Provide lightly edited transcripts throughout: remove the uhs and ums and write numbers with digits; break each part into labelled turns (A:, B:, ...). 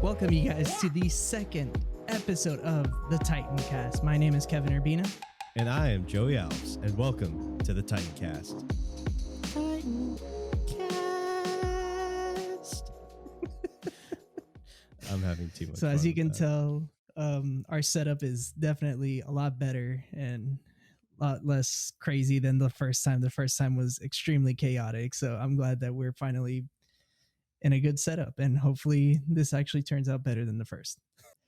A: Welcome you guys to the second episode of the Titan Cast. My name is Kevin Urbina.
B: And I am Joey Alves, and welcome to the Titan Cast. Titan Cast. I'm having too much
A: So
B: fun
A: as you
B: with
A: can
B: that.
A: tell, our setup is definitely a lot better and a lot less crazy than the first time. The first time was extremely chaotic. So I'm glad that we're finally in a good setup, and hopefully this actually turns out better than the first.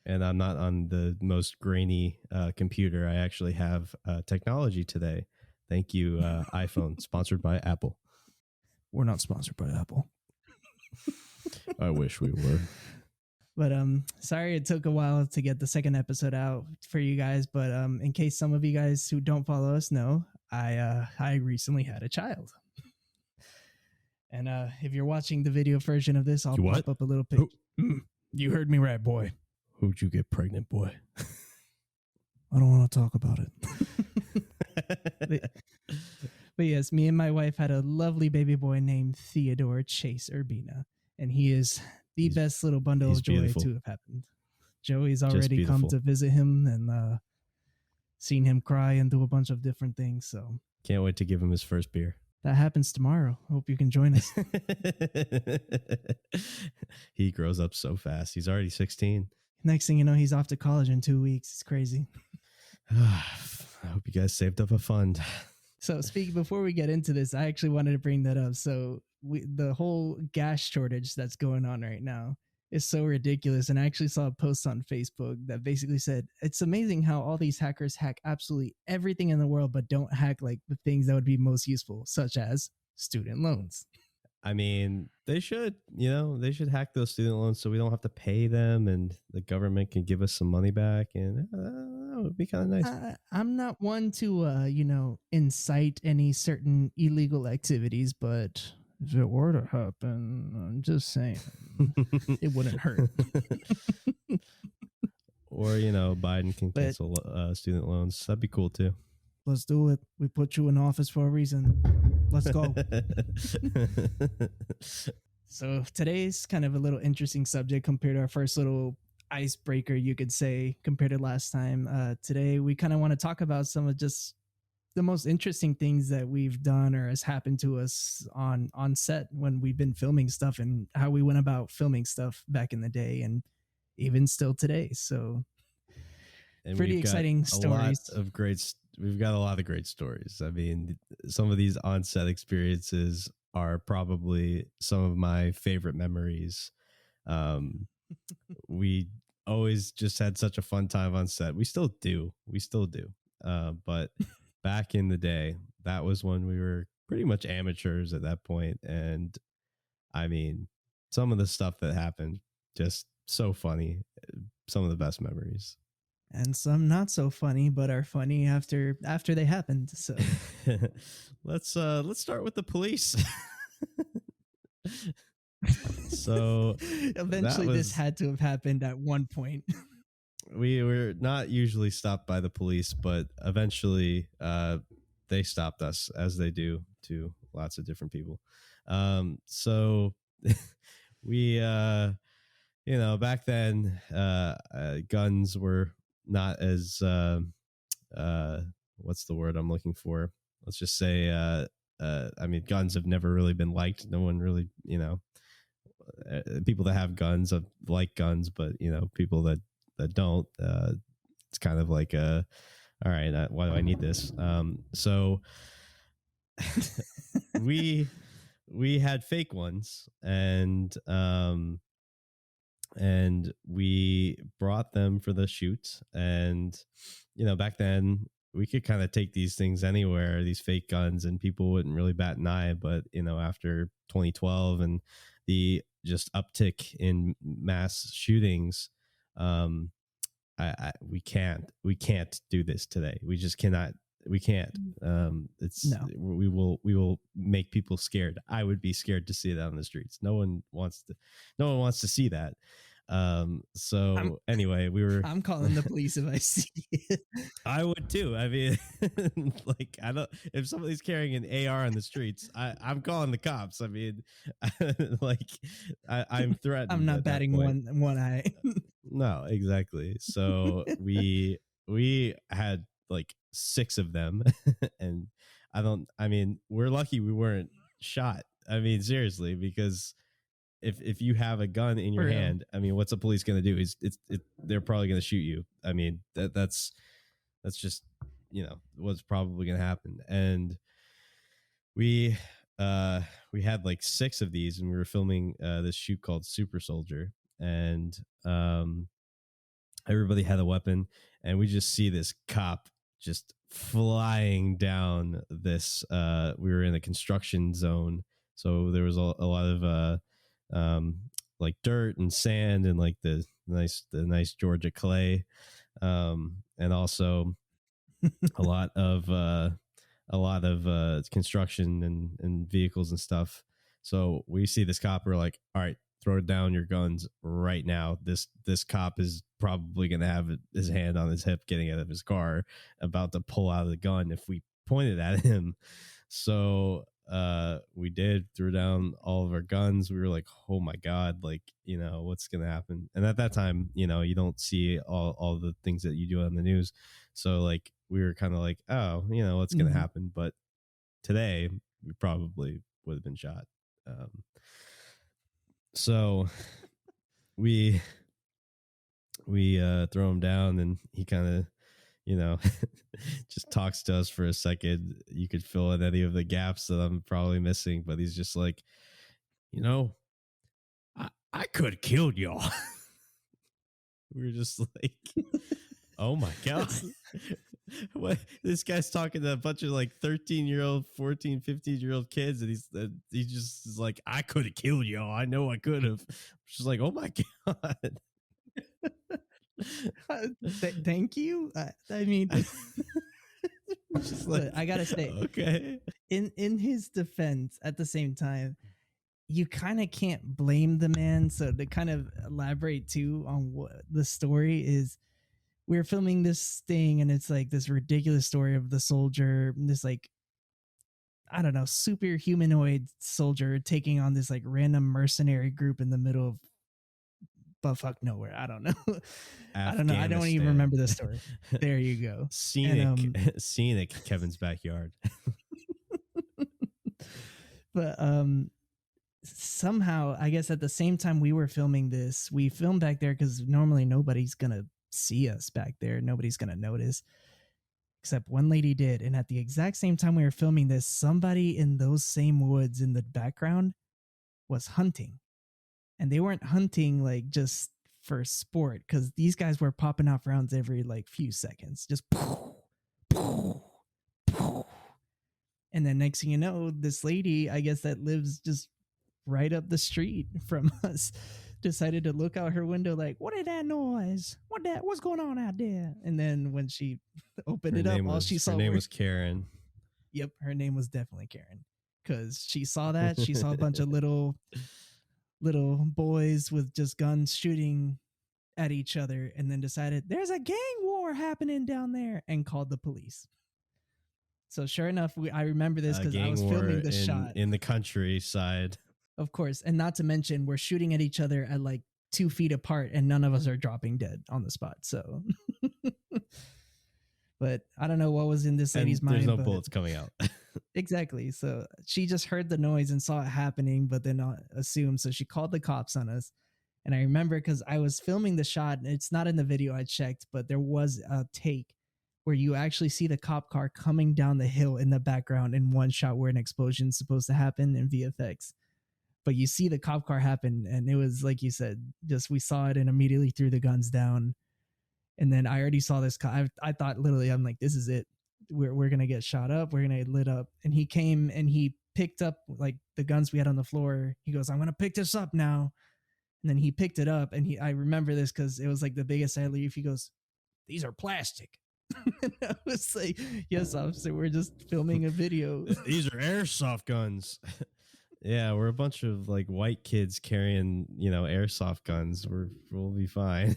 B: And I'm not on the most grainy computer. I actually have technology today. Thank you, iPhone, sponsored by Apple.
A: We're not sponsored by Apple.
B: I wish we were.
A: But sorry it took a while to get the second episode out for you guys. But in case some of you guys who don't follow us know, I recently had a child. And if you're watching the video version of this, I'll pop up a little picture. You heard me right, boy.
B: Who'd you get pregnant, boy?
A: I don't want to talk about it. But yes, me and my wife had a lovely baby boy named Theodore Chase Urbina. And he is the best little bundle of joy
B: beautiful.
A: to have happened. Joey's already come to visit him and seen him cry and do a bunch of different things. So
B: can't wait to give him his first beer.
A: That happens tomorrow. Hope you can join us.
B: He grows up so fast. He's already 16.
A: Next thing you know, he's off to college in 2 weeks. It's crazy.
B: I hope you guys saved up a fund.
A: So before we get into this, I actually wanted to bring that up. So the whole gas shortage that's going on right now is so ridiculous. And I actually saw a post on Facebook that basically said, it's amazing how all these hackers hack absolutely everything in the world, but don't hack like the things that would be most useful, such as student loans.
B: I mean, they should hack those student loans so we don't have to pay them and the government can give us some money back. And that would be kind of nice.
A: I'm not one to, incite any certain illegal activities, but if it were to happen, I'm just saying it wouldn't hurt.
B: Or, Biden can cancel student loans. That'd be cool too.
A: Let's do it. We put you in office for a reason. Let's go. So today's kind of a little interesting subject compared to our first little icebreaker, you could say, compared to last time. Today, we kind of want to talk about some of just the most interesting things that we've done or has happened to us on set when we've been filming stuff, and how we went about filming stuff back in the day and even still today. So pretty exciting stories.
B: We've got a lot of great stories. I mean, some of these on-set experiences are probably some of my favorite memories. We always just had such a fun time on set. We still do. But back in the day, that was when we were pretty much amateurs at that point. And I mean, some of the stuff that happened, just so funny. Some of the best memories.
A: And some not so funny, but are funny after they happened. So
B: let's start with the police. So
A: eventually this had to have happened at one point.
B: We were not usually stopped by the police, but eventually they stopped us, as they do to lots of different people. So we back then guns were not as what's the word I'm looking for? Let's just say I mean, guns have never really been liked. No one really, people that have guns like guns, but people that don't, it's kind of like all right, why do I need this? So we had fake ones, and we brought them for the shoot. And back then we could kind of take these things anywhere, these fake guns, and people wouldn't really bat an eye. But after 2012 and the just uptick in mass shootings, we can't do this today. We just cannot. We can't. We will make people scared. I would be scared to see that on the streets. No one wants to see that.
A: I'm
B: So anyway, we were.
A: I'm calling the police if I see it.
B: I would too. I mean, like, I don't. If somebody's carrying an AR on the streets, I'm calling the cops. I mean, like, I'm
A: I'm
B: threatened
A: not
B: at that
A: batting
B: point.
A: one eye.
B: No, exactly. So we had like 6 of them, and I don't. I mean, we're lucky we weren't shot. I mean, seriously, because if you have a gun in
A: For
B: your
A: real.
B: hand, I mean, what's a police going to do? They're probably going to shoot you. I mean, that's just what's probably going to happen. And we we had like 6 of these, and we were filming this shoot called Super Soldier, and everybody had a weapon, and we just see this cop just flying down this. We were in a construction zone, so there was a lot of like dirt and sand and like the nice Georgia clay, and also a lot of construction and vehicles and stuff. So we see this cop, we're like, all right, throw down your guns right now. This cop is probably going to have his hand on his hip getting out of his car, about to pull out the gun if we pointed at him. So we did, threw down all of our guns. We were like, oh my god, like, what's gonna happen? And at that time, you don't see all the things that you do on the news, so like we were kind of like, oh, what's gonna happen? But today we probably would have been shot. So we throw him down, and he kind of just talks to us for a second. You could fill in any of the gaps that I'm probably missing, but he's just like, I could have killed y'all. We were just like, oh my god. What, this guy's talking to a bunch of like 13-year-old 14, 15-year-old kids, and he just is like, I could have killed y'all. I know I could have. She's like, oh my god.
A: Thank you. I mean,
B: like,
A: I gotta say,
B: okay.
A: In his defense, at the same time, you kind of can't blame the man. So to kind of elaborate too on what the story is, we're filming this thing, and it's like this ridiculous story of the soldier, this like, I don't know, super humanoid soldier taking on this like random mercenary group in the middle of buttfuck nowhere. I don't know. I don't know. I don't even remember the story. There you go.
B: Scenic Kevin's backyard.
A: But somehow, I guess at the same time we were filming this, we filmed back there because normally nobody's gonna see us back there. Nobody's gonna notice. Except one lady did. And at the exact same time we were filming this, somebody in those same woods in the background was hunting. And they weren't hunting like just for sport, because these guys were popping off rounds every like few seconds. Just poof, poof, poof. And then next thing you know, this lady, I guess that lives just right up the street from us, decided to look out her window like, what is that noise? What's going on out there? And then when she opened it up, all she saw,
B: her name was Karen.
A: Yep, her name was definitely Karen, because she saw that. She saw a bunch of little boys with just guns shooting at each other, and then decided there's a gang war happening down there, and called the police. So sure enough, I remember this because I was filming the shot
B: in the countryside.
A: Of course. And not to mention, we're shooting at each other at like 2 feet apart, and none of us are dropping dead on the spot. So, but I don't know what was in this lady's mind.
B: There's no bullets coming out.
A: Exactly. So she just heard the noise and saw it happening, but then assumed. So she called the cops on us. And I remember because I was filming the shot, and it's not in the video I checked, but there was a take where you actually see the cop car coming down the hill in the background in one shot where an explosion is supposed to happen in VFX. But you see the cop car happen, and it was like you said, just we saw it and immediately threw the guns down. And then I already saw this. I thought literally, I'm like, this is it. We're gonna get shot up. We're gonna get lit up. And he came and he picked up like the guns we had on the floor. He goes, I'm gonna pick this up now. And then he picked it up, and I remember this because it was like the biggest I leave. He goes, these are plastic. And I was like, yes, officer, we're just filming a video.
B: These are airsoft guns. Yeah, we're a bunch of like white kids carrying, airsoft guns. We'll be fine.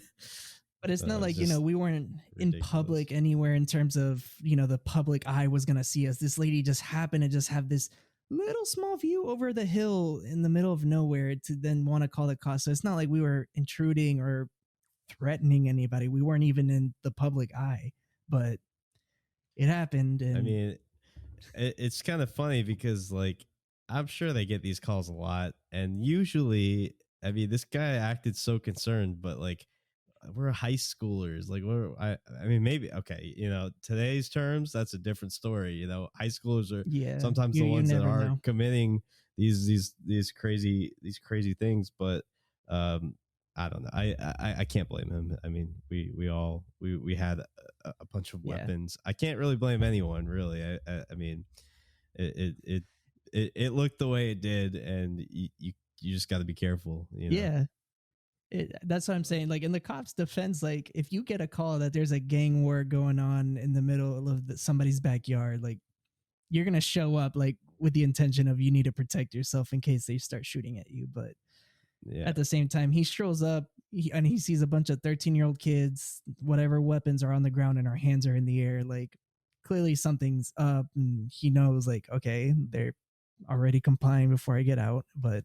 A: But it's
B: So
A: not
B: it's
A: like,
B: just
A: we weren't in
B: ridiculous.
A: public anywhere in terms of, the public eye was going to see us. This lady just happened to just have this little small view over the hill in the middle of nowhere to then want to call the cops. So it's not like we were intruding or threatening anybody. We weren't even in the public eye, but it happened.
B: I
A: And
B: mean, it's kind of funny because like I'm sure they get these calls a lot, and usually, I mean, this guy acted so concerned, but like we're high schoolers. Like I mean, maybe okay, today's terms, that's a different story. High schoolers are
A: yeah,
B: sometimes
A: you
B: the
A: you
B: ones that
A: never
B: are
A: know.
B: committing these crazy things, but um. I don't know. I can't blame him. I mean, we had a bunch of
A: Yeah.
B: weapons. I can't really blame anyone, really. I mean, it looked the way it did, and you just got to be careful.
A: Yeah. That's what I'm saying. Like in the cops' defense, like if you get a call that there's a gang war going on in the middle of somebody's backyard, like you're gonna show up like with the intention of you need to protect yourself in case they start shooting at you. But
B: Yeah,
A: at the same time, he strolls up and he sees a bunch of 13-year-old kids, whatever weapons are on the ground and our hands are in the air. Like clearly something's up, and he knows like okay, they're already complying before I get out, but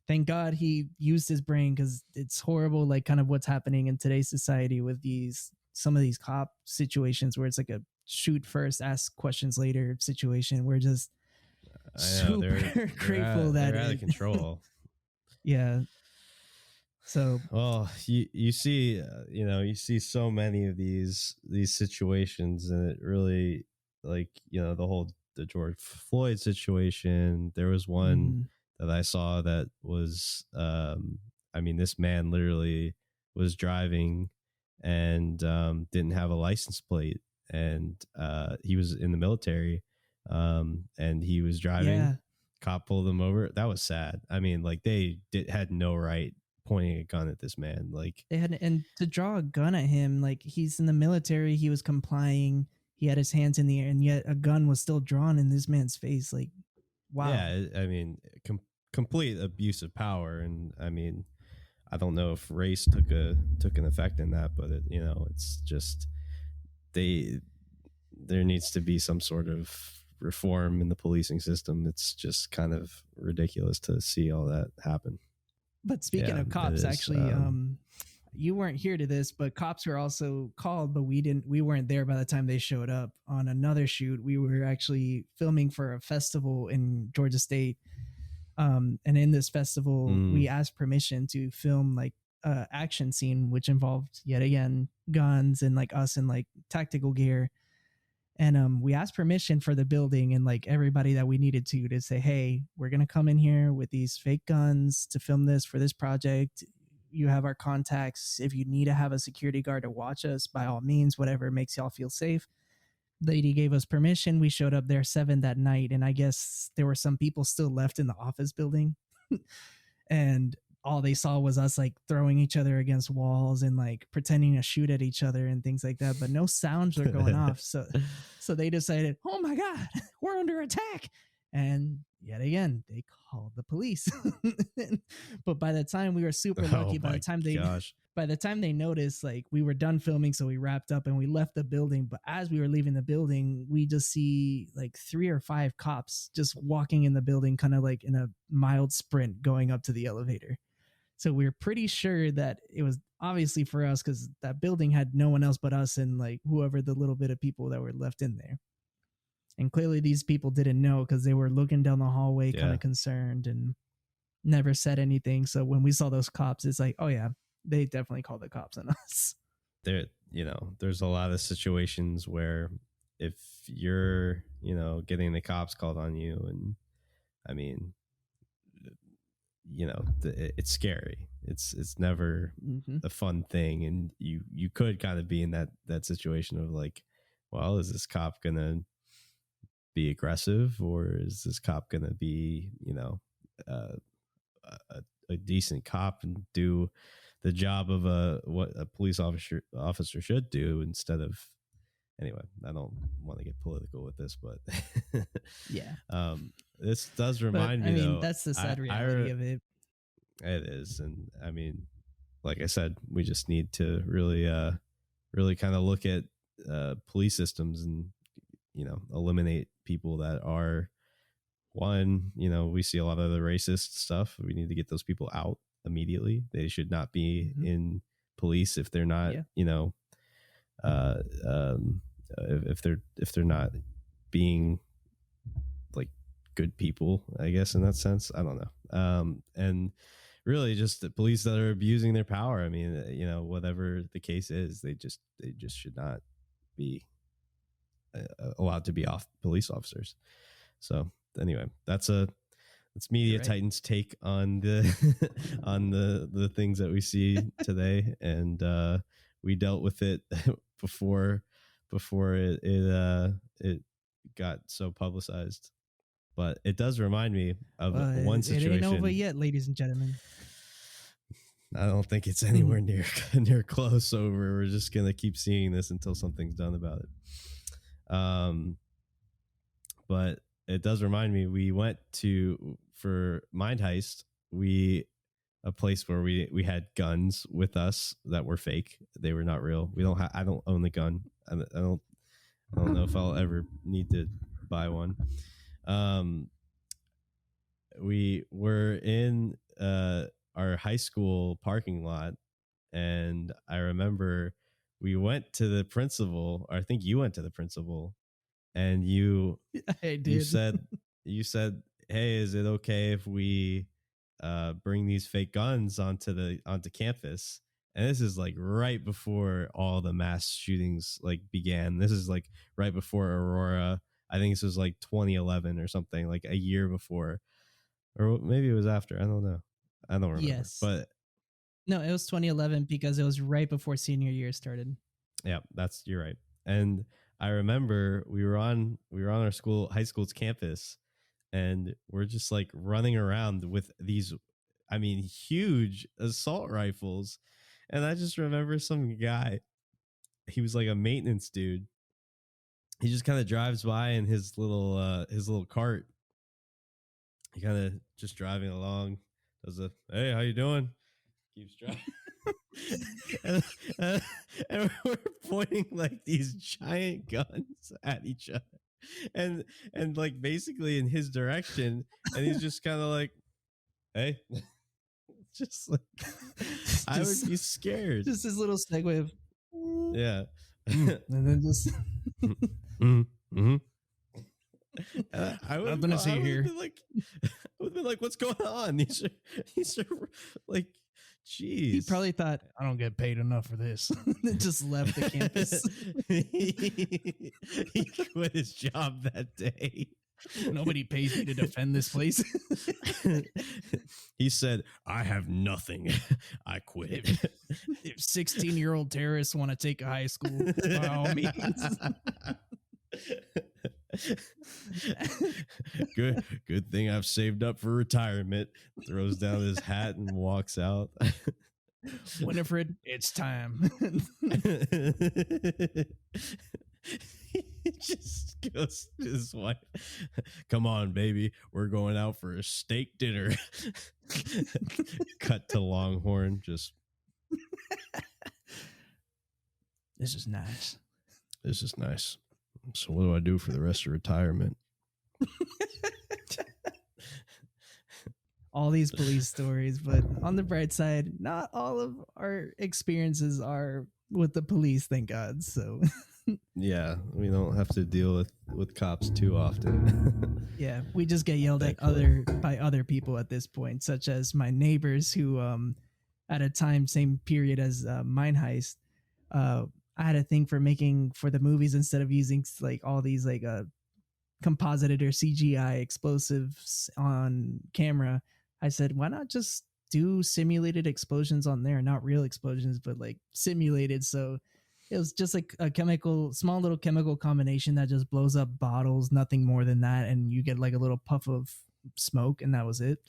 A: thank God he used his brain because it's horrible, like kind of what's happening in today's society with some of these cop situations where it's like a shoot first, ask questions later situation. We're just
B: I know
A: super
B: they're
A: grateful
B: out,
A: that
B: they're out of control.
A: yeah. So
B: Well, you see, you see so many of these situations, and it really, like, the George Floyd situation. There was one
A: mhm.
B: that I saw that was, I mean, this man literally was driving and didn't have a license plate, and he was in the military, and he was driving.
A: Yeah,
B: Cop pulled him over. That was sad. I mean, like had no right pointing a gun at this man. Like,
A: they had, and to draw a gun at him, like he's in the military, he was complying, he had his hands in the air, and yet a gun was still drawn in this man's face. Like, wow.
B: yeah, I mean, complete abuse of power, and I mean, I don't know if race took an effect in that, but it's just they there needs to be some sort of reform in the policing system. It's just kind of ridiculous to see all that happen.
A: But speaking
B: Yeah,
A: of
B: it
A: cops,
B: is.
A: actually, you weren't here to this, but cops were also called, but we weren't there by the time they showed up on another shoot. We were actually filming for a festival in Georgia State. And in this festival, we
B: Mm,
A: asked permission to film like action scene, which involved yet again guns and like us in like tactical gear. And we asked permission for the building and like everybody that we needed to say, hey, we're gonna come in here with these fake guns to film this for this project. You have our contacts. If you need to have a security guard to watch us, by all means, whatever makes y'all feel safe. Lady gave us permission. We showed up there 7 that night, and I guess there were some people still left in the office building. And all they saw was us like throwing each other against walls and like pretending to shoot at each other and things like that, but no sounds were going off. So they decided, oh my god, we're under attack. And yet again they called the police. But by the time we were super
B: oh
A: lucky,
B: my gosh.
A: by the time they noticed, like we were done filming, so we wrapped up and we left the building. But as we were leaving the building, we just see like 3 or 5 cops just walking in the building, kind of like in a mild sprint going up to the elevator. So we were pretty sure that it was obviously for us because that building had no one else but us and like whoever the little bit of people that were left in there. And clearly these people didn't know because they were looking down the hallway kind
B: Yeah,
A: of concerned and never said anything. So when we saw those cops, it's like, oh yeah, they definitely called the cops on us.
B: there's a lot of situations where if you're, getting the cops called on you, and I mean, it's scary. It's never
A: Mm-hmm.
B: a fun thing, and you could kind of be in that situation of like, well, is this cop gonna be aggressive, or is this cop gonna be, uh, a decent cop and do the job of what a police officer should do, instead of anyway, I don't want to get political with this, but
A: Yeah.
B: this does
A: But
B: remind
A: I
B: me
A: mean,
B: though.
A: that's the sad reality of it.
B: It is, and I mean, like I said, we just need to really kind of look at police systems and eliminate people that are one. We see a lot of the racist stuff. We need to get those people out immediately. They should not be in police if they're not, uh, um, if they're not being like good people, I guess, in that sense. I don't know. And really just the police that are abusing their power. I mean, whatever the case is, they just should not be allowed to be off police officers. So anyway, that's Media Titans take on the on the things that we see today, and we dealt with it before it got so publicized. But it does remind me of one situation.
A: It ain't over yet, ladies and gentlemen.
B: I don't think it's anywhere near close over. We're just gonna keep seeing this until something's done about it. But it does remind me. We went for Mind Heist. A place where we had guns with us that were fake. They were not real. I don't own the gun. I don't know if I'll ever need to buy one. We were in our high school parking lot, and I remember we went to the principal, or I think you went to the principal, and you said, hey, is it okay if we bring these fake guns onto campus? And this is like right before all the mass shootings like began. This is like right before Aurora. I think this was like 2011 or something, like a year before, or maybe it was after. I don't know. I don't remember.
A: Yes,
B: but
A: no, it was 2011 because it was right before senior year started.
B: Yeah, you're right. And I remember we were on our high school's campus, and we're just like running around with these, I mean, huge assault rifles. And I just remember some guy, he was like a maintenance dude. He just kind of drives by in his little cart. He kind of just driving along, does a, hey, how you doing? Keeps driving. and we're pointing like these giant guns at each other, and like basically in his direction, and he's just kind of like, hey. Just like I would be scared.
A: Just this little segue of
B: yeah.
A: And then just
B: I would have see here. I would have been like, what's going on? These are like, geez.
A: He probably thought, I don't get paid enough for this. Just left the campus.
B: He quit his job that day.
A: Nobody pays me to defend this place.
B: He said, I have nothing. I quit.
A: If 16-year-old terrorists want to take a high school, by all means.
B: Good thing I've saved up for retirement. Throws down his hat and walks out.
A: Winifred, it's time.
B: He just goes to his wife, come on, baby, we're going out for a steak dinner. Cut to Longhorn. Just
A: this is nice.
B: So what do I do for the rest of retirement?
A: All these police stories, but on the bright side, not all of our experiences are with the police, thank God. So
B: yeah, we don't have to deal with cops too often.
A: Yeah, we just get yelled at by other people at this point, such as my neighbors who at a time same period as Mind Heist, I had a thing for making for the movies, instead of using like all these like composited or CGI explosives on camera, I said, why not just do simulated explosions on there? Not real explosions, but like simulated. So it was just like a small little chemical combination that just blows up bottles, nothing more than that. And you get like a little puff of smoke, and that was it.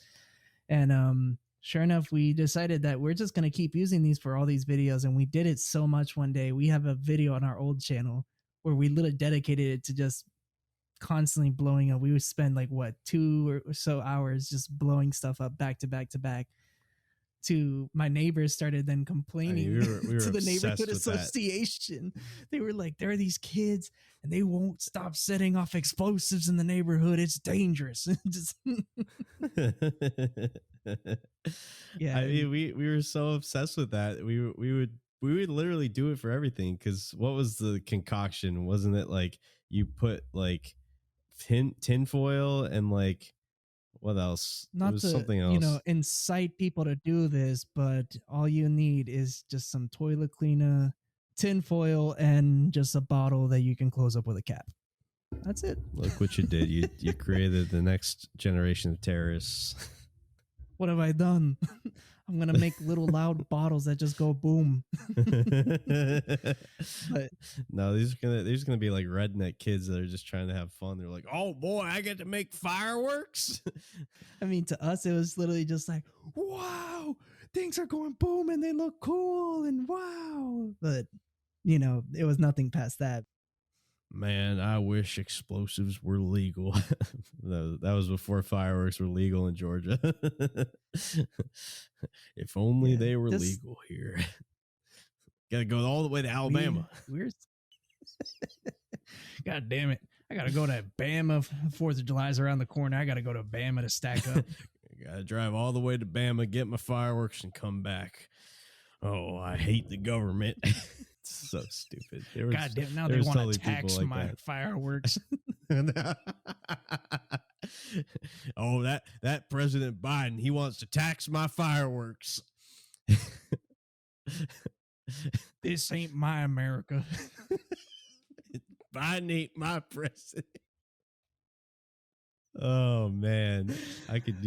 A: And sure enough, we decided that we're just going to keep using these for all these videos. And we did it so much one day. We have a video on our old channel where we literally dedicated it to just constantly blowing up. We would spend like what 2 or so hours just blowing stuff up back to back to back. To my neighbors started then
B: I mean,
A: complaining
B: we were
A: to the neighborhood
B: obsessed with that.
A: association. They were like, there are these kids and they won't stop setting off explosives in the neighborhood. It's dangerous. Just yeah.
B: I mean, we were so obsessed with that. We would literally do it for everything. Because what was the concoction? Wasn't it like you put like tin foil and like what else? It
A: Not
B: was
A: to,
B: something else.
A: incite people to do this, but all you need is just some toilet cleaner, tinfoil, and just a bottle that you can close up with a cap. That's it.
B: Look what you did. You created the next generation of terrorists.
A: What have I done? I'm gonna make little loud bottles that just go boom. But
B: No, these are gonna be like redneck kids that are just trying to have fun. They're like, oh boy, I get to make fireworks.
A: I mean, to us, it was literally just like, wow, things are going boom and they look cool and wow. But it was nothing past that.
B: Man, I wish explosives were legal. That was before fireworks were legal in Georgia. If only
A: Yeah,
B: they were
A: just
B: legal here. Gotta go all the way to Alabama.
A: we're God damn it. I gotta go to Bama. 4th of July's around the corner. I gotta go to Bama to stack up.
B: Gotta drive all the way to Bama, get my fireworks, and come back. Oh, I hate the government. It's so stupid.
A: God damn, now they want
B: totally
A: to tax
B: like
A: my
B: that.
A: fireworks.
B: Oh, that President Biden, he wants to tax my fireworks.
A: This ain't my America.
B: Biden ain't my president. Oh man, I could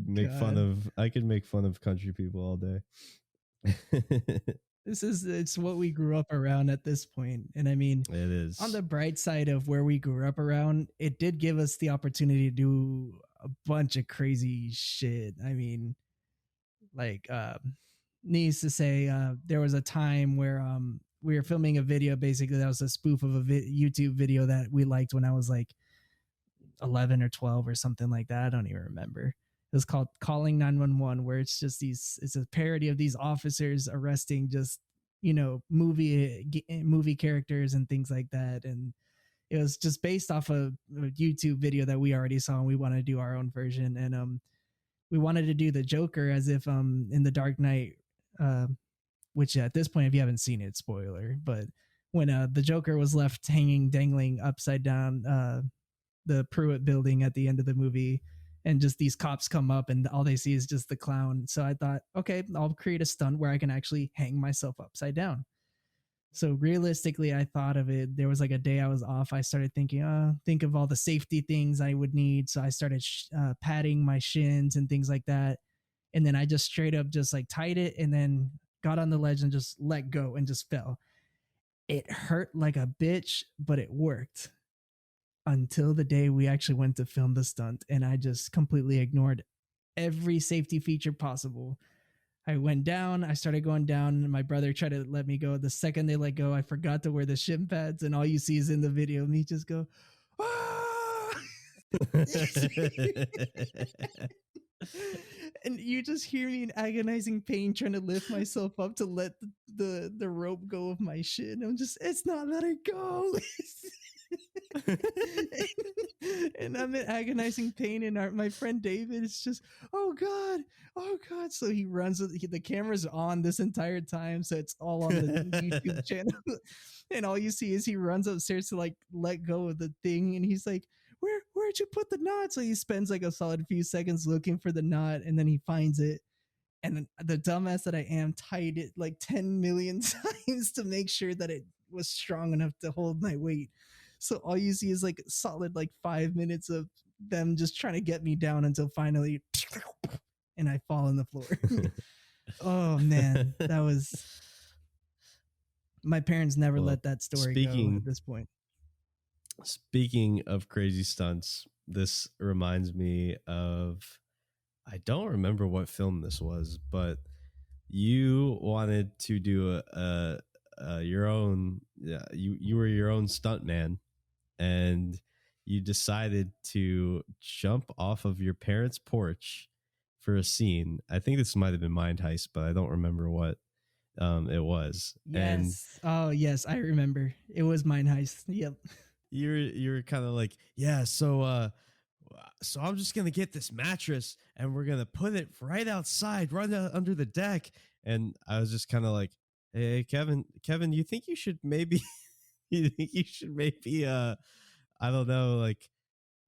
B: make fun of country people all day.
A: It's what we grew up around at this point. And I mean,
B: It is.
A: on the bright side of where we grew up around, it did give us the opportunity to do a bunch of crazy shit. I mean, like, needs to say, there was a time where we were filming a video, basically that was a spoof of a YouTube video that we liked when I was like 11 or 12 or something like that. I don't even remember. It was called Calling 911, where it's just it's a parody of these officers arresting just, movie characters and things like that. And it was just based off a YouTube video that we already saw, and we wanted to do our own version. And we wanted to do the Joker as if in the Dark Knight, which at this point, if you haven't seen it, spoiler, but when the Joker was left dangling upside down the Pruitt building at the end of the movie, and just these cops come up and all they see is just the clown. So I thought, okay, I'll create a stunt where I can actually hang myself upside down. So realistically, I thought of it. There was like a day I was off. I started thinking, think of all the safety things I would need. So I started padding my shins and things like that. And then I just straight up just like tied it and then got on the ledge and just let go and just fell. It hurt like a bitch, but it worked. Until the day we actually went to film the stunt, and I just completely ignored every safety feature possible. I went down, I started going down, and my brother tried to let me go. The second they let go, I forgot to wear the shin pads, and all you see is in the video me just go, ah! And you just hear me in agonizing pain trying to lift myself up to let the rope go of my shin. I'm just, it's not letting go. And I'm in agonizing pain, and my friend David is just, oh god. So he runs the camera's on this entire time, so it's all on the YouTube channel. And all you see is he runs upstairs to like let go of the thing, and he's like, where'd you put the knot? So he spends like a solid few seconds looking for the knot, and then he finds it. And the dumbass that I am tied it like 10 million times to make sure that it was strong enough to hold my weight. So all you see is like solid like 5 minutes of them just trying to get me down until finally, and I fall on the floor. Oh man, that was. My parents never let that story go at this point.
B: Speaking of crazy stunts, this reminds me of, I don't remember what film this was, but you wanted to do your own. You were your own stunt man, and you decided to jump off of your parents' porch for a scene. I think this might have been Mind Heist, but I don't remember what it was. And
A: Yes. Oh, yes, I remember. It was Mine Heist. Yep.
B: you're kind of like, yeah, so I'm just gonna get this mattress and we're gonna put it right outside, right under the deck. And I was just kind of like, hey, Kevin, you think you should maybe, I don't know, like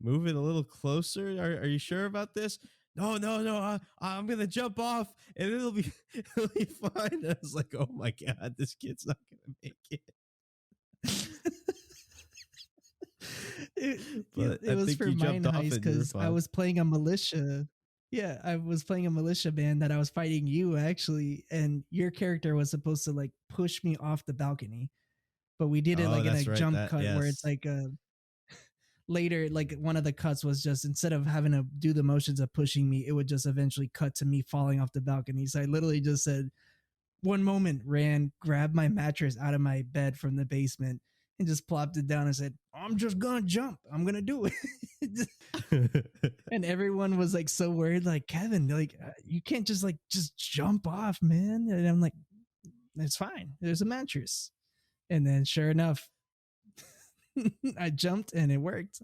B: move it a little closer? Are you sure about this? No, I'm gonna jump off and it'll be fine. I was like, oh my god, this kid's not gonna make it.
A: It was for Mine Heist because I was playing a militia. Yeah, I was playing a militia band that I was fighting you actually, and your character was supposed to like push me off the balcony, but we did it
B: Oh,
A: like in a
B: that's right.
A: jump cut where it's
B: Yes.
A: like later, like one of the cuts was just instead of having to do the motions of pushing me, it would just eventually cut to me falling off the balcony. So I literally just said, one moment, ran, grabbed my mattress out of my bed from the basement and just plopped it down and said, I'm just gonna jump. I'm gonna do it. And everyone was like so worried, like, Kevin, like, you can't just jump off, man. And I'm like, it's fine. There's a mattress. And then sure enough, I jumped and it worked.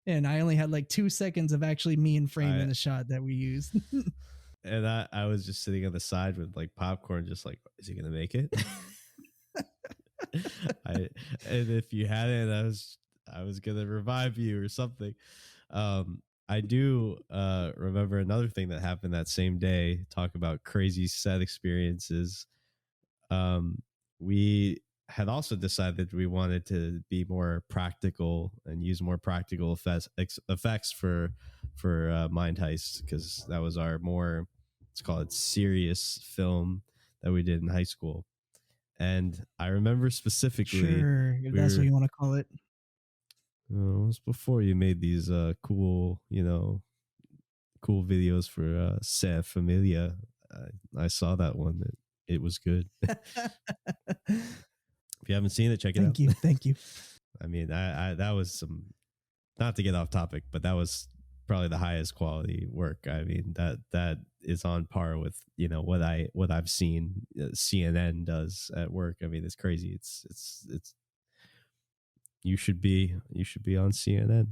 A: And I only had like 2 seconds of actually me in frame in the shot that we used.
B: And I was just sitting on the side with like popcorn, just like, is he gonna make it? And if you hadn't, I was gonna revive you or something. I do remember another thing that happened that same day. Talk about crazy set experiences. We had also decided we wanted to be more practical and use more practical effects for Mind Heist, because that was our more, let's call it, serious film that we did in high school. And I remember specifically,
A: sure, if that's what you want to call it.
B: It was before you made these cool cool videos for San Familia. I saw that one. It was good. If you haven't seen it, check it out.
A: Thank you.
B: I mean, I that was some, not to get off topic, but that was probably the highest quality work. I mean, that is on par with what I've seen CNN does at work. I mean, it's crazy. It's you should be on CNN.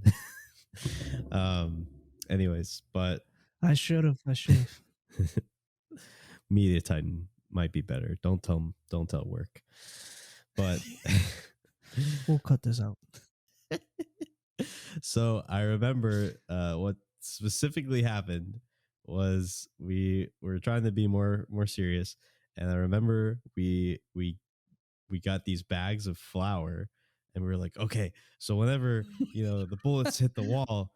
B: Anyways, but
A: I should have.
B: Media Titan might be better. Don't tell work. But
A: we'll cut this out.
B: So I remember what specifically happened was we were trying to be more serious, and I remember we got these bags of flour, and we were like, okay, so whenever the bullets hit the wall,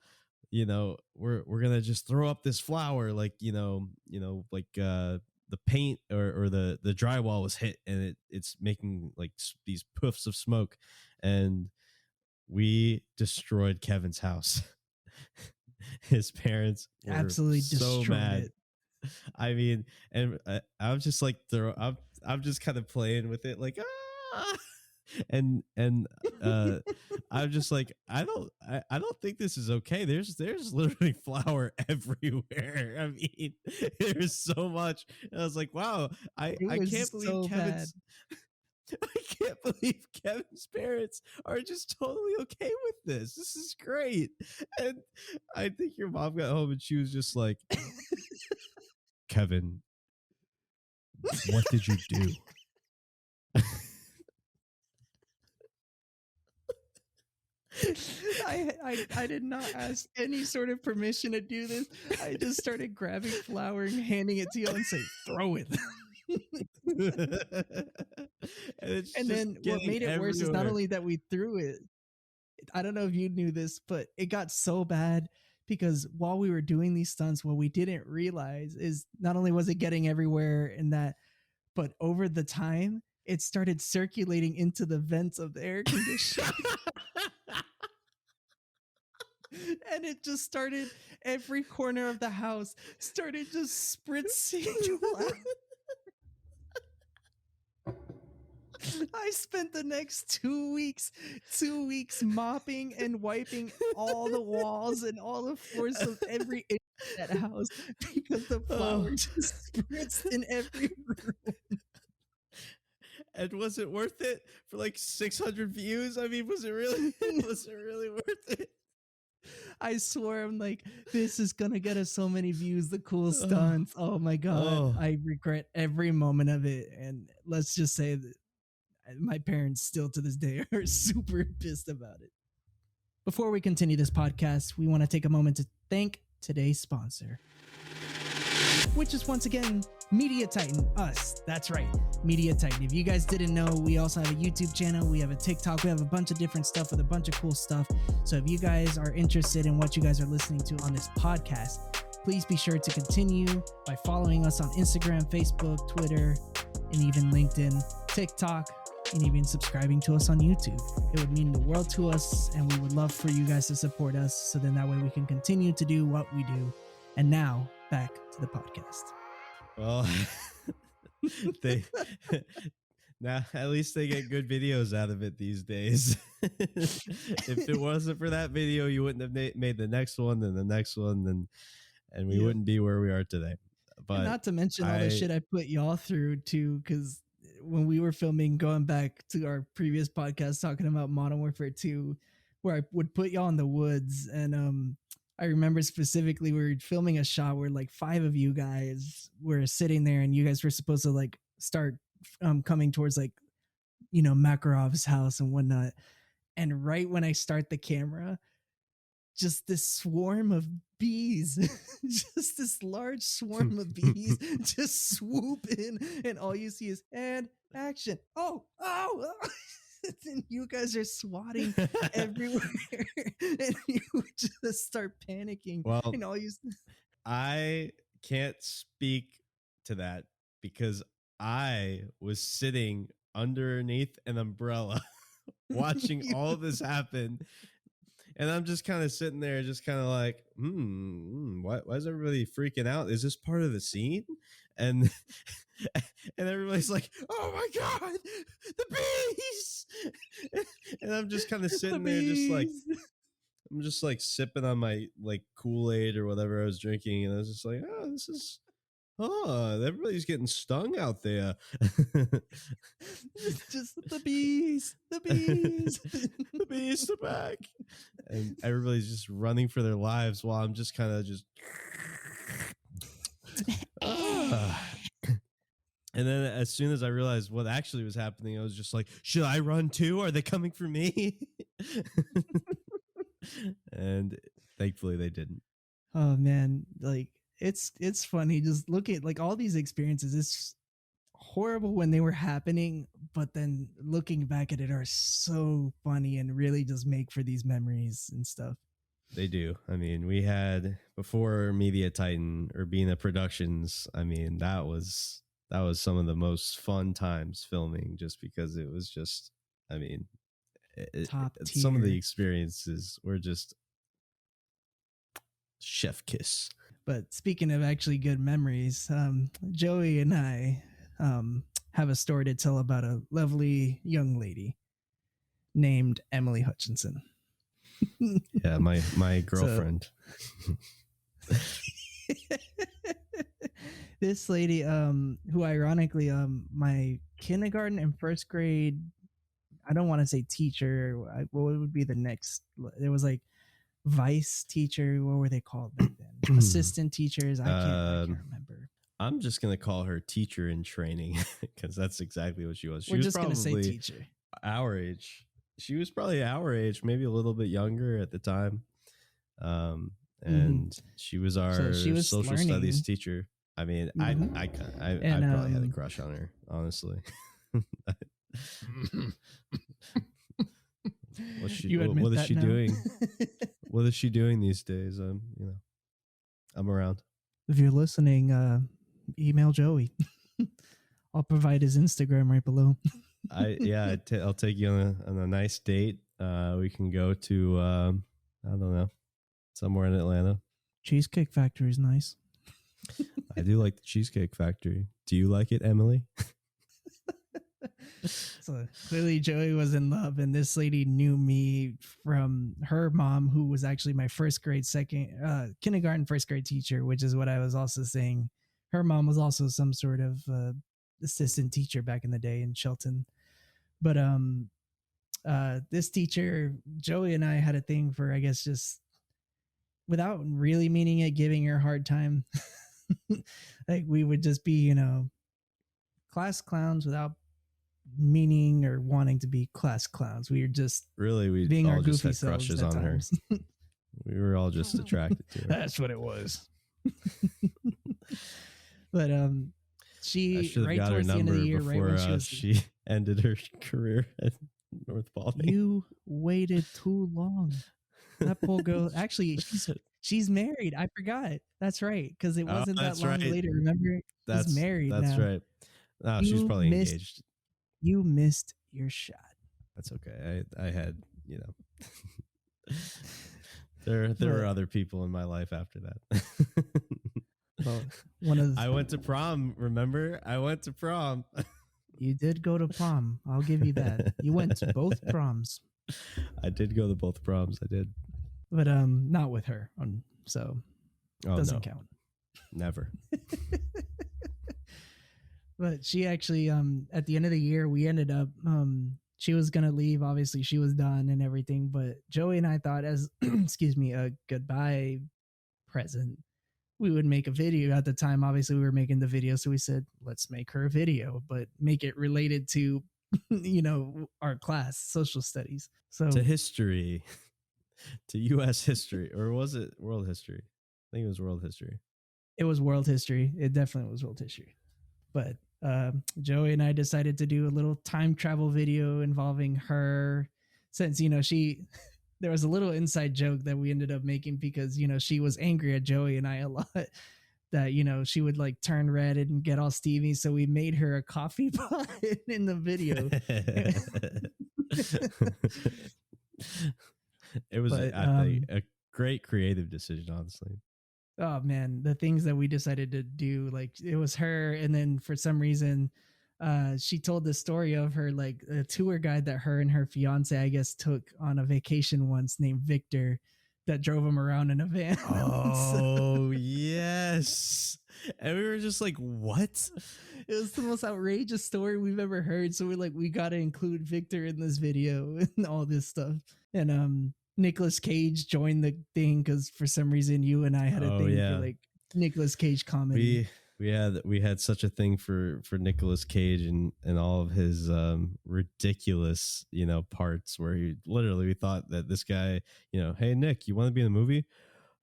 B: we're gonna just throw up this flour, like like the paint or the drywall was hit, and it's making like these puffs of smoke, and we destroyed Kevin's house. His parents were
A: absolutely
B: so mad.
A: It.
B: I mean, and I'm just like, I'm just kind of playing with it, like, and I'm just like, I don't think this is okay. There's literally flour everywhere. I mean, there's so much. And I was like, wow, I can't believe Kevin's. I can't believe Kevin's parents are just totally okay with this. This is great. And I think your mom got home and she was just like, Kevin, what did you do?
A: I did not ask any sort of permission to do this. I just started grabbing flour and handing it to you and say, throw it. And then what made it worse is not only that we threw it, I don't know if you knew this, but it got so bad because while we were doing these stunts, what we didn't realize is not only was it getting everywhere and that, but over the time, it started circulating into the vents of the air conditioner. And it just started, every corner of the house started just spritzing. I spent the next 2 weeks mopping and wiping all the walls and all the floors of every inch of that house because the flour
B: Oh.
A: just spritzed in every room.
B: And was it worth it for like 600 views? I mean, was it really worth it?
A: I swear, I'm like, this is gonna get us so many views. The cool
B: Oh.
A: stunts. Oh my god,
B: Oh.
A: I regret every moment of it. And let's just say that my parents still to this day are super pissed about it. Before we continue this podcast, we want to take a moment to thank today's sponsor, which is once again Media Titan, us. That's right, Media Titan. If you guys didn't know, we also have a YouTube channel, we have a TikTok, we have a bunch of different stuff with a bunch of cool stuff. So if you guys are interested in what you guys are listening to on this podcast, please be sure to continue by following us on Instagram, Facebook, Twitter, and even LinkedIn, TikTok, and even subscribing to us on YouTube. It would mean the world to us, and we would love for you guys to support us, so then that way we can continue to do what we do. And now, back to the podcast.
B: Well, they now at least they get good videos out of it these days. If it wasn't for that video, you wouldn't have made the next one, and the next one, and we wouldn't be where we are today. But
A: and not to mention all the shit I put y'all through too, because when we were filming, going back to our previous podcast talking about Modern Warfare 2, where I would put y'all in the woods, and I remember specifically we were filming a shot where like 5 of you guys were sitting there, and you guys were supposed to like start coming towards like, you know, Makarov's house and whatnot. And right when I start the camera, just this swarm of bees, just this large swarm of bees just swoop in, and all you see is and action. Oh. And you guys are swatting everywhere, and you just start panicking.
B: Well,
A: and all you
B: I can't speak to that because I was sitting underneath an umbrella watching all of this happen. And I'm just kind of sitting there, just kind of like, why is everybody freaking out? Is this part of the scene? And everybody's like, oh my God, the bees. And I'm just kind of sitting there, I'm just like sipping on my like Kool-Aid or whatever I was drinking. And I was just like, everybody's getting stung out there.
A: Just the bees. The
B: bees are back. And everybody's just running for their lives while I'm just kind of just. And then as soon as I realized what actually was happening, I was just like, should I run too? Are they coming for me? And thankfully they didn't.
A: Oh man, like it's funny just looking at like all these experiences. It's horrible when they were happening, but then looking back at it are so funny and really just make for these memories and stuff.
B: They do. I mean, we had before Media Titan or Bina Productions. I mean, that was some of the most fun times filming, just because it was just, I mean,
A: top tier.
B: Some of the experiences were just chef kiss.
A: But speaking of actually good memories, Joey and I have a story to tell about a lovely young lady named Emily Hutchinson.
B: Yeah, my girlfriend.
A: This lady, who ironically, my kindergarten and first grade, I don't want to say teacher. What would be the next? There was like vice teacher. What were they called back then? Assistant teachers. I can't remember.
B: I'm just gonna call her teacher in training because that's exactly what she was.
A: We're just gonna say teacher.
B: Our age. She was probably our age, maybe a little bit younger at the time. And she was our social studies teacher. I mean, I probably had a crush on her, honestly. What is she doing? What is she doing these days? I'm around.
A: If you're listening, email Joey. I'll provide his Instagram right below.
B: I'll take you on a nice date. We can go to I don't know, somewhere in Atlanta.
A: Cheesecake Factory is nice.
B: I do like the Cheesecake Factory. Do you like it, Emily?
A: So clearly Joey was in love, and this lady knew me from her mom, who was actually my kindergarten first grade teacher, which is what I was also saying. Her mom was also some sort of assistant teacher back in the day in Shelton. But this teacher, Joey and I had a thing for, I guess, just without really meaning it, giving her a hard time. Like we would just be, class clowns without meaning or wanting to be class clowns. We were just
B: Really, we
A: being our
B: all just
A: goofy
B: had
A: selves
B: crushes
A: at
B: on her.
A: times.
B: We were all just attracted to her.
A: That's what it was. But
B: I
A: she
B: should have
A: right
B: got her
A: towards the end of
B: number
A: the year, right
B: before
A: when she was
B: she ended her career at North Baldwin.
A: you waited too long. That poor girl. Actually, she's married. I forgot. That's right, because it wasn't that long later. Remember, she's married.
B: That's
A: now.
B: right. No, she's probably engaged.
A: You missed your shot.
B: That's okay. I had, there were other people in my life after that.
A: Well, one of
B: I went to prom. Remember, I went to prom.
A: You did go to prom. I'll give you that. You went to both proms.
B: I did go to both proms. I did,
A: but not with her. So doesn't count.
B: Never.
A: But she actually, at the end of the year, we ended up, she was going to leave. Obviously, she was done and everything. But Joey and I thought as, excuse me, a goodbye present, we would make a video. At the time, obviously, we were making the video. So we said, let's make her a video, but make it related to, our class, social studies. So
B: to history, to U.S. history, or was it world history? I think it was world history.
A: It was world history. It definitely was world history. But Joey and I decided to do a little time travel video involving her, since there was a little inside joke that we ended up making because she was angry at Joey and I a lot, that she would like turn red and get all steamy, so we made her a coffee pot in the video.
B: It was I think a great creative decision, honestly.
A: Oh man, the things that we decided to do, like it was her, and then for some reason she told the story of her, like a tour guide that her and her fiance, I guess, took on a vacation once, named Victor, that drove him around in a van.
B: Oh yes. And we were just like, what?
A: It was the most outrageous story we've ever heard. So we're like, we got to include Victor in this video and all this stuff. And Nicolas Cage joined the thing because for some reason you and I had a thing for like Nicolas Cage comedy.
B: We had such a thing for Nicolas Cage and all of his ridiculous parts where we thought that this guy, hey Nick, you want to be in the movie?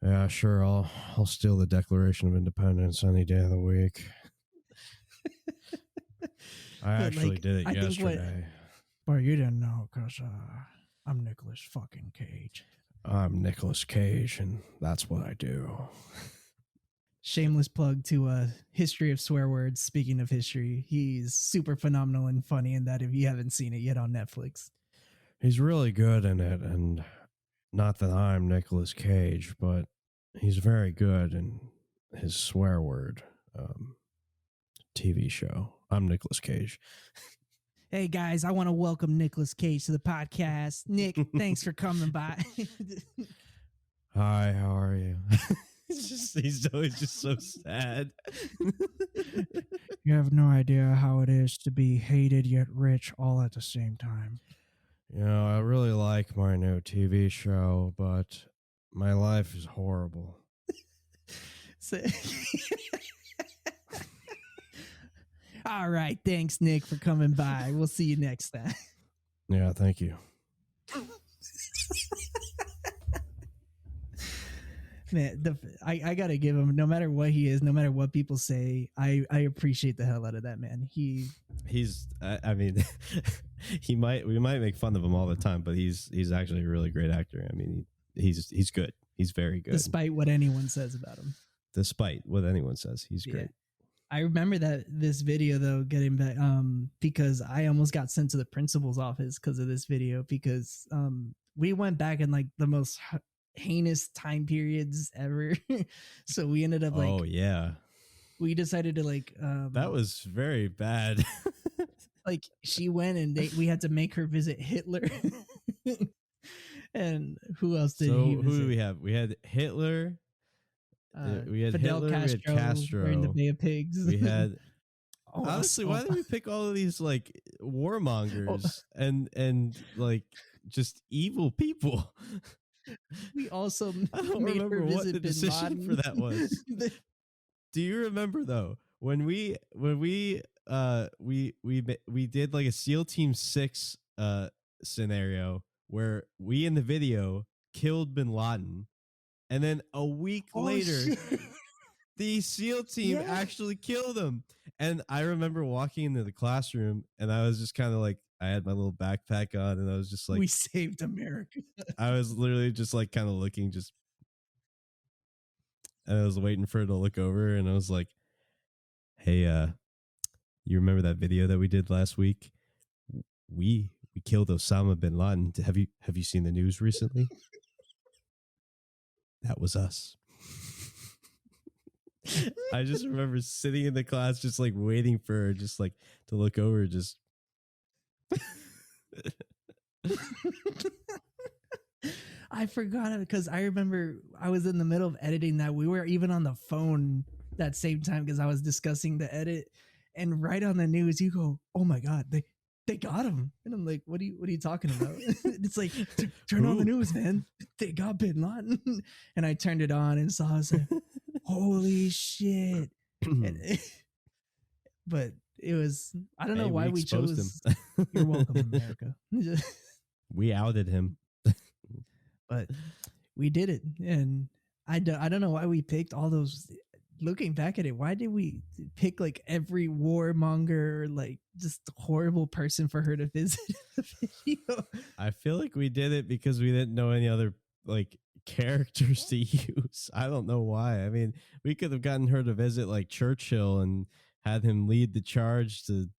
B: Yeah, sure. I'll steal the Declaration of Independence any day of the week. I actually did it yesterday.
A: But you didn't know because I'm Nicolas fucking Cage.
B: I'm Nicolas Cage, and that's what I do.
A: Shameless plug to History of Swear Words. Speaking of history, he's super phenomenal and funny in that if you haven't seen it yet on Netflix.
B: He's really good in it, and not that I'm Nicolas Cage, but he's very good in his swear word TV show. I'm Nicolas Cage.
A: Hey guys, I want to welcome Nicolas Cage to the podcast. Nick, thanks for coming by.
B: Hi, how are you? He's always just so sad.
A: You have no idea how it is to be hated yet rich all at the same time.
B: I really like my new TV show, but my life is horrible.
A: All right. Thanks, Nick, for coming by. We'll see you next time.
B: Yeah, thank you.
A: Man, I got to give him, no matter what he is, no matter what people say, I appreciate the hell out of that man.
B: He's I mean, we might make fun of him all the time, but he's actually a really great actor. I mean, he's good. He's very good.
A: Despite what anyone says about him.
B: Despite what anyone says, he's great.
A: I remember this video though, getting back, because I almost got sent to the principal's office because of this video, because we went back in like the most heinous time periods ever. So we ended up
B: we decided
A: to like
B: that was very bad.
A: Like she went and we had to make her visit Hitler. And who else did he
B: So
A: visit?
B: who do we have? We had Hitler. We had
A: Fidel
B: Hitler.
A: Castro,
B: we had Castro.
A: wearing the Bay of Pigs.
B: We had.
A: Oh,
B: Honestly, why did we pick all of these like warmongers and like just evil people?
A: We also
B: I don't
A: made her
B: remember what
A: visit
B: the
A: Bin
B: decision
A: Laden.
B: for that was. Do you remember though when we did like a SEAL Team 6 scenario where we in the video killed Bin Laden, and then a week later the SEAL team actually killed him. And I remember walking into the classroom and I was just kind of like, I had my little backpack on and I was just like,
A: we saved America.
B: I was literally just like kind of looking, and I was waiting for her to look over and I was like, hey, you remember that video that we did last week? We killed Osama bin Laden. Have you seen the news recently? That was us. I just remember sitting in the class, just like waiting for her, just like to look over, just.
A: I forgot it because I remember I was in the middle of editing that. We were even on the phone that same time because I was discussing the edit, and right on the news, you go, "Oh my god, they got him!" And I'm like, "What are you talking about?" It's like, turn on the news, man. They got Bin Laden, and I turned it on and saw. I was like, "Holy shit!" But it was, I don't know why we chose him. You're welcome, America.
B: We outed him.
A: But we did it. And I don't know why we picked all those. Looking back at it, why did we pick like every warmonger, like just horrible person for her to visit the video?
B: I feel like we did it because we didn't know any other like characters to use. I don't know why. I mean, we could have gotten her to visit like Churchill and had him lead the charge to,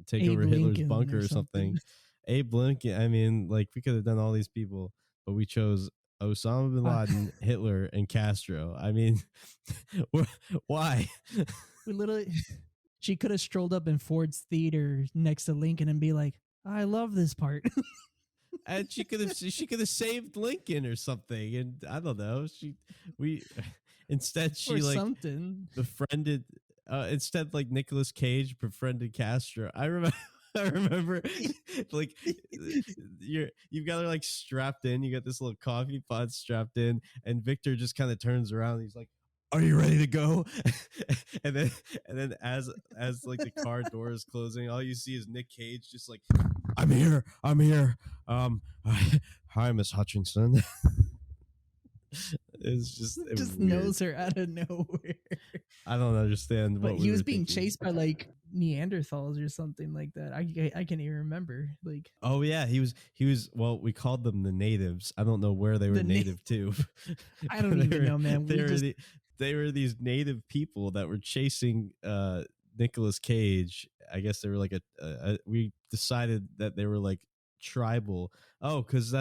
B: take
A: Abe
B: over Hitler's
A: Lincoln
B: bunker or something. Abe Lincoln. I mean, like we could have done all these people, but we chose Osama bin Laden, Hitler, and Castro. I mean, why?
A: We literally, she could have strolled up in Ford's theater next to Lincoln and be like, "I love this part."
B: And she could have saved Lincoln or something. And I don't know. Instead she like
A: something
B: befriended. Instead, like Nicolas Cage befriended Castro. I remember like you've got her like strapped in. You got this little coffee pot strapped in, and Victor just kind of turns around. And he's like, "Are you ready to go?" and then as like the car door is closing, all you see is Nick Cage just like, I'm here. Hi, Miss Hutchinson." It's just
A: knows her out of nowhere.
B: I don't understand
A: but
B: what
A: he was being chased by like Neanderthals or something like that. I can't even remember. Like,
B: oh yeah, he was. Well, we called them the natives. I don't know where they were native to.
A: I don't even know, man.
B: They were these native people that were chasing Nicolas Cage. I guess they were like we decided that they were like tribal. Oh, because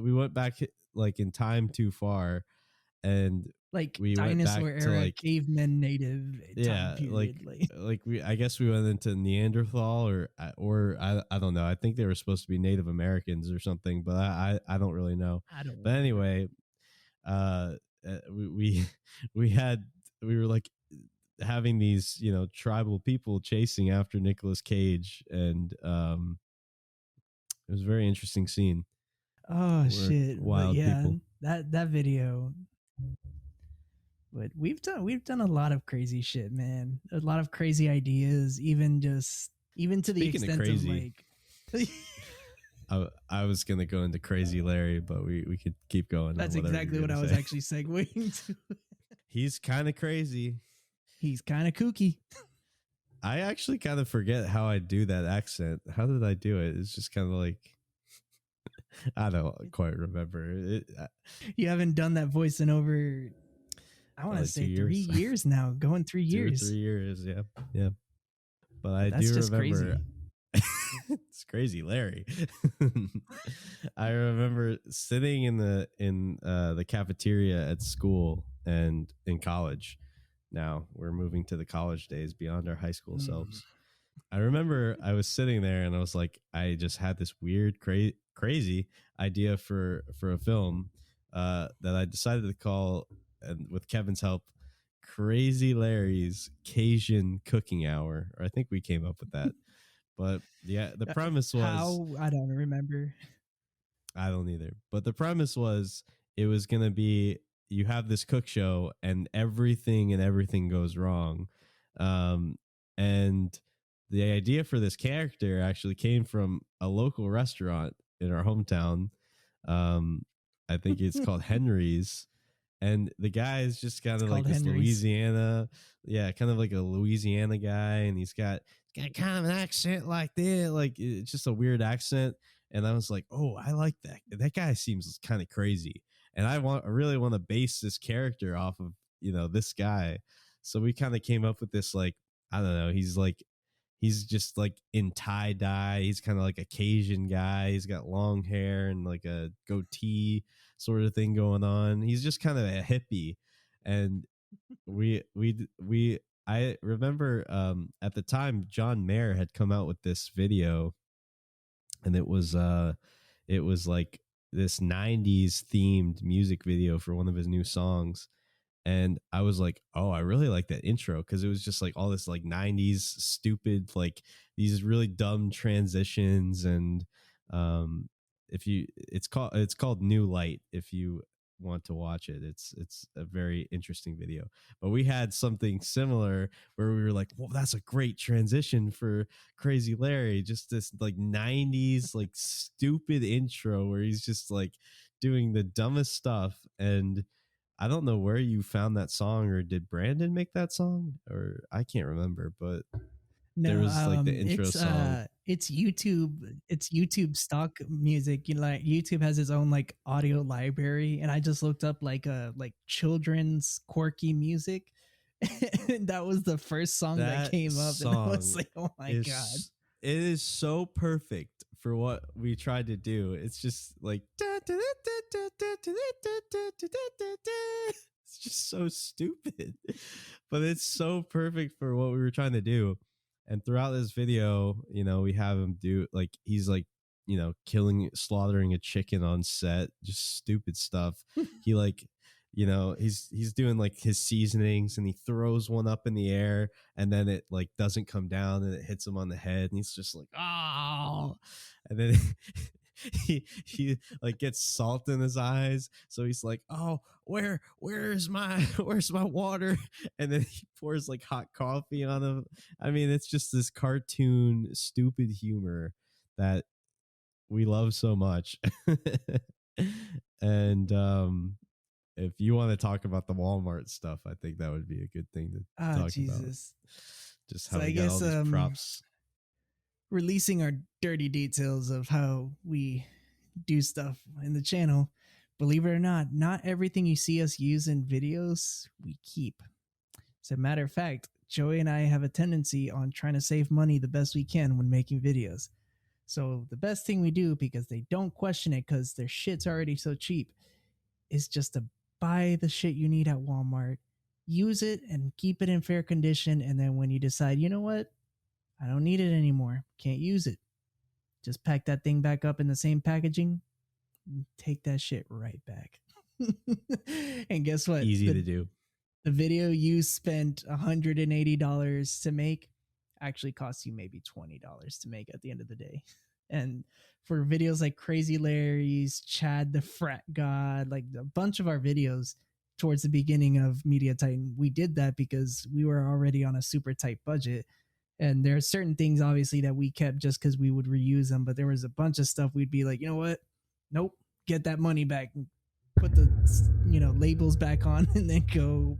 B: we went back like in time too far, and
A: like
B: we
A: dinosaur
B: went back
A: era,
B: to like
A: cavemen native.
B: Yeah,
A: time period.
B: like I guess we went into Neanderthal or I don't know. I think they were supposed to be Native Americans or something, but I don't really know. But anyway, we were like having these tribal people chasing after Nicolas Cage, and it was a very interesting scene.
A: Oh shit!
B: Wild people.
A: That video. But we've done a lot of crazy shit, man. A lot of crazy ideas, even to the extent of like.
B: I was gonna go into Crazy Larry, but we could keep going.
A: That's exactly what I was actually segueing to.
B: He's kind of crazy.
A: He's kind of kooky.
B: I actually kind of forget how I do that accent. How did I do it? It's just kind of like, I don't quite remember.
A: You haven't done that voice in over, I want to say 3 years now. Going 3 years.
B: 3 years, yeah. But I do remember. Crazy. It's Crazy Larry. I remember sitting in the cafeteria at school and in college. Now we're moving to the college days beyond our high school selves. I remember I was sitting there and I was like, I just had this weird, crazy idea for a film that I decided to call, and with Kevin's help, Crazy Larry's Cajun Cooking Hour. Or I think we came up with that. But yeah, the premise was,
A: How? I don't remember.
B: I don't either. But the premise was it was going to be, you have this cook show and everything goes wrong. And the idea for this character actually came from a local restaurant in our hometown. Um, I think it's called Henry's. And the guy is just kind
A: It's
B: of like
A: called
B: this
A: Henry's.
B: Louisiana, yeah, kind of like a Louisiana guy, and he's got kind of an accent like that, like it's just a weird accent. And I was like, oh, I like that. That guy seems kind of crazy, and I really want to base this character off of this guy. So we kind of came up with this, like, I don't know. He's just like in tie dye. He's kind of like a Cajun guy. He's got long hair and like a goatee sort of thing going on. He's just kind of a hippie, and we I remember at the time John Mayer had come out with this video, and it was like this 90s themed music video for one of his new songs. And I was like, oh, I really like that intro, because it was just like all this like 90s stupid, like these really dumb transitions. And if you it's called New Light, if you want to watch it. It's a very interesting video. But we had something similar where we were like, well, that's a great transition for Crazy Larry. Just this like 90s like stupid intro where he's just like doing the dumbest stuff. And I don't know where you found that song, or did Brandon make that song? Or I can't remember, but there
A: No,
B: was like the intro song.
A: it's YouTube. It's YouTube stock music. You know, like YouTube has its own like audio library, and I just looked up like children's quirky music, and that was the first song that
B: That
A: came up, and I was
B: song
A: like, oh my god.
B: is it is so perfect for what we tried to do. It's just like it's just so stupid, but it's so perfect for what we were trying to do. And throughout this video, we have him do like, he's like, slaughtering a chicken on set, just stupid stuff. He like, he's doing like his seasonings, and he throws one up in the air, and then it like doesn't come down, and it hits him on the head, and he's just like, oh. And then he like gets salt in his eyes, so he's like, oh, where's my water? And then he pours like hot coffee on him. I mean, it's just this cartoon stupid humor that we love so much. And if you want to talk about the Walmart stuff, I think that would be a good thing to
A: Ah,
B: talk about.
A: Jesus.
B: Just
A: So
B: how
A: I
B: we got all
A: guess
B: these props.
A: releasing our dirty details of how we do stuff in the channel. Believe it or not, not everything you see us use in videos we keep. As a matter of fact, Joey and I have a tendency on trying to save money the best we can when making videos. So the best thing we do, because they don't question it because their shit's already so cheap, is just to buy the shit you need at Walmart, use it and keep it in fair condition. And then when you decide, you know what, I don't need it anymore, can't use it, just pack that thing back up in the same packaging, and take that shit right back. And guess what?
B: Easy to do.
A: The video you spent $180 to make actually costs you maybe $20 to make at the end of the day. And for videos like Crazy Larry's, Chad the Frat God, like a bunch of our videos towards the beginning of Media Titan, we did that because we were already on a super tight budget. And there are certain things obviously that we kept just because we would reuse them, but there was a bunch of stuff we'd be like, you know what? Nope, get that money back, put the labels back on, and then go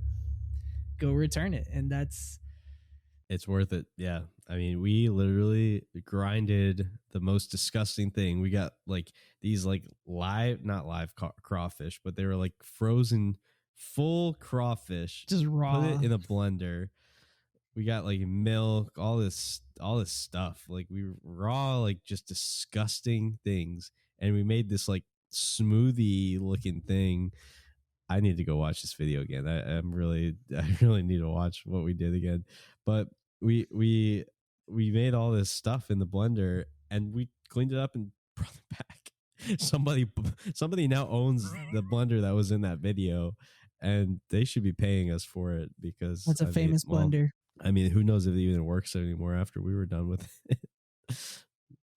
A: return it. And
B: it's worth it. Yeah. I mean, we literally grinded the most disgusting thing. We got like these like not live crawfish, but they were like frozen full crawfish,
A: just raw,
B: put it in a blender. We got like milk, all this stuff. Like we raw, like just disgusting things. And we made this like smoothie looking thing. I need to go watch this video again. I really need to watch what we did again. But we we made all this stuff in the blender and we cleaned it up and brought it back. Somebody now owns the blender that was in that video, and they should be paying us for it because
A: What's a famous blender?
B: I mean, who knows if it even works anymore after we were done with it.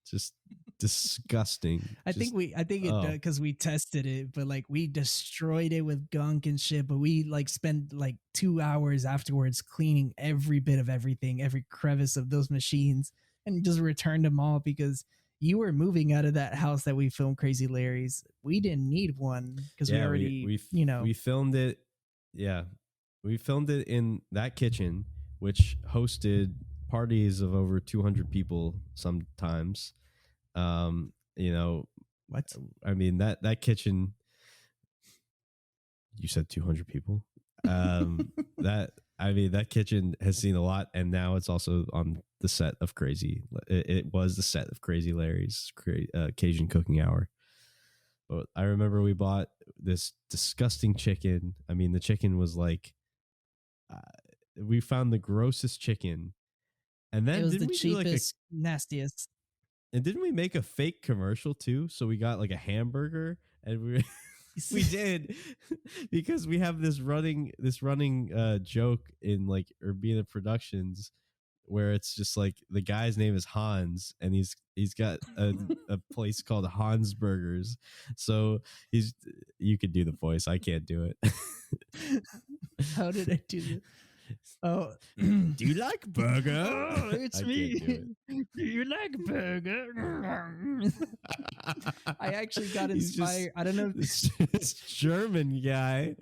B: Just disgusting.
A: I think it because we tested it, but like we destroyed it with gunk and shit. But we like spent like 2 hours afterwards cleaning every bit of everything, every crevice of those machines, and just returned them all because you were moving out of that house that we filmed Crazy Larry's. We didn't need one because we already,
B: we filmed it. Yeah, we filmed it in that kitchen, which hosted parties of over 200 people sometimes.
A: What?
B: I mean, that kitchen, you said 200 people. That kitchen has seen a lot, and now it's also on the set of Crazy. It was the set of Crazy Larry's Cajun Cooking Hour. But I remember we bought this disgusting chicken. I mean, the chicken was like, we found the grossest chicken, and then
A: it was the cheapest, nastiest.
B: And didn't we make a fake commercial too? So we got like a hamburger, and we did because we have this running joke in like Urbana Productions where it's just like the guy's name is Hans and he's got a place called Hans Burgers. So you could do the voice. I can't do it.
A: How did I do this? Oh,
B: do you like burger?
A: Oh, it's me. Do you like burger? I actually got inspired. I don't know.
B: This German guy.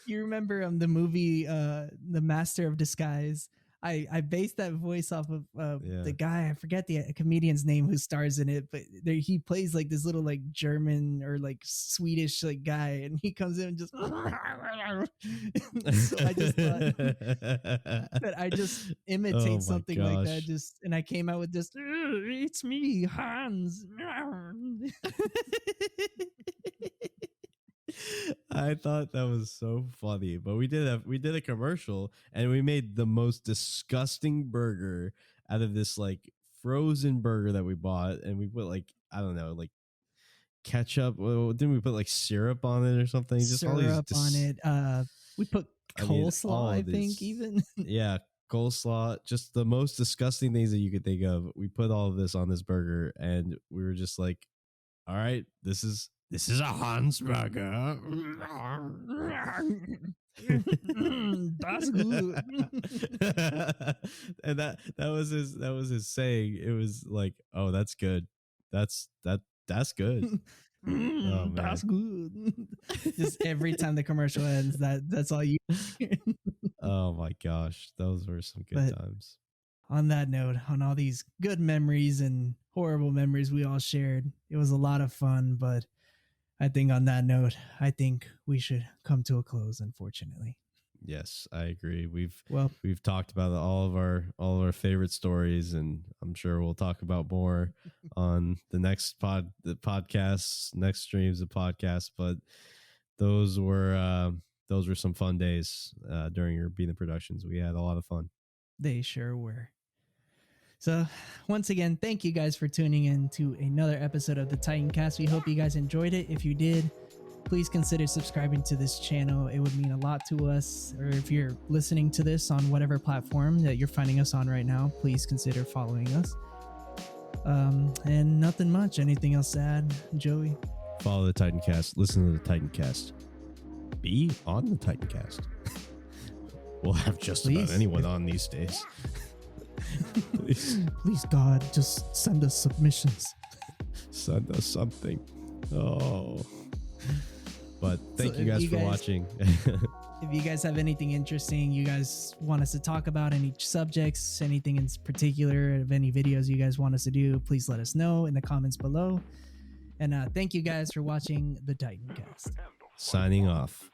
A: You remember the movie The Master of Disguise? I based that voice off of the guy, I forget the comedian's name who stars in it, but he plays like this little like German or like Swedish like guy, and he comes in and just so I just thought that I just imitate something like that, and I came out with this, it's me, Hans.
B: I thought that was so funny, but we did a commercial and we made the most disgusting burger out of this like frozen burger that we bought, and we put like, I don't know, like ketchup. Didn't we put like syrup on it or something?
A: Just syrup on it. We put coleslaw, I think even. Yeah,
B: coleslaw. Just the most disgusting things that you could think of. We put all of this on this burger, and we were just like, all right, this is a Hans burger.
A: That's good.
B: And that was his saying. It was like, oh, that's good. That's good.
A: Oh, that's good. Just every time the commercial ends, that's all you.
B: Oh my gosh, those were some good times.
A: On that note, on all these good memories and horrible memories we all shared, it was a lot of fun, but I think on that note, I think we should come to a close, unfortunately.
B: Yes, I agree. We've talked about all of our favorite stories, and I'm sure we'll talk about more on the next podcasts, next streams of podcasts. But those were some fun days during Urbana Productions. We had a lot of fun.
A: They sure were. So once again, thank you guys for tuning in to another episode of the Titancast. We hope you guys enjoyed it. If you did, please consider subscribing to this channel. It would mean a lot to us. Or if you're listening to this on whatever platform that you're finding us on right now, please consider following us. And nothing much. Anything else to add, Joey?
B: Follow the Titancast. Listen to the Titancast. Be on the Titancast. We'll have just about anyone on these days.
A: Please, God, just send us submissions.
B: Send us something. Oh. But thank you guys for watching.
A: If you guys have anything interesting you guys want us to talk about, any subjects, anything in particular of any videos you guys want us to do, please let us know in the comments below. And thank you guys for watching the Titancast.
B: Signing off.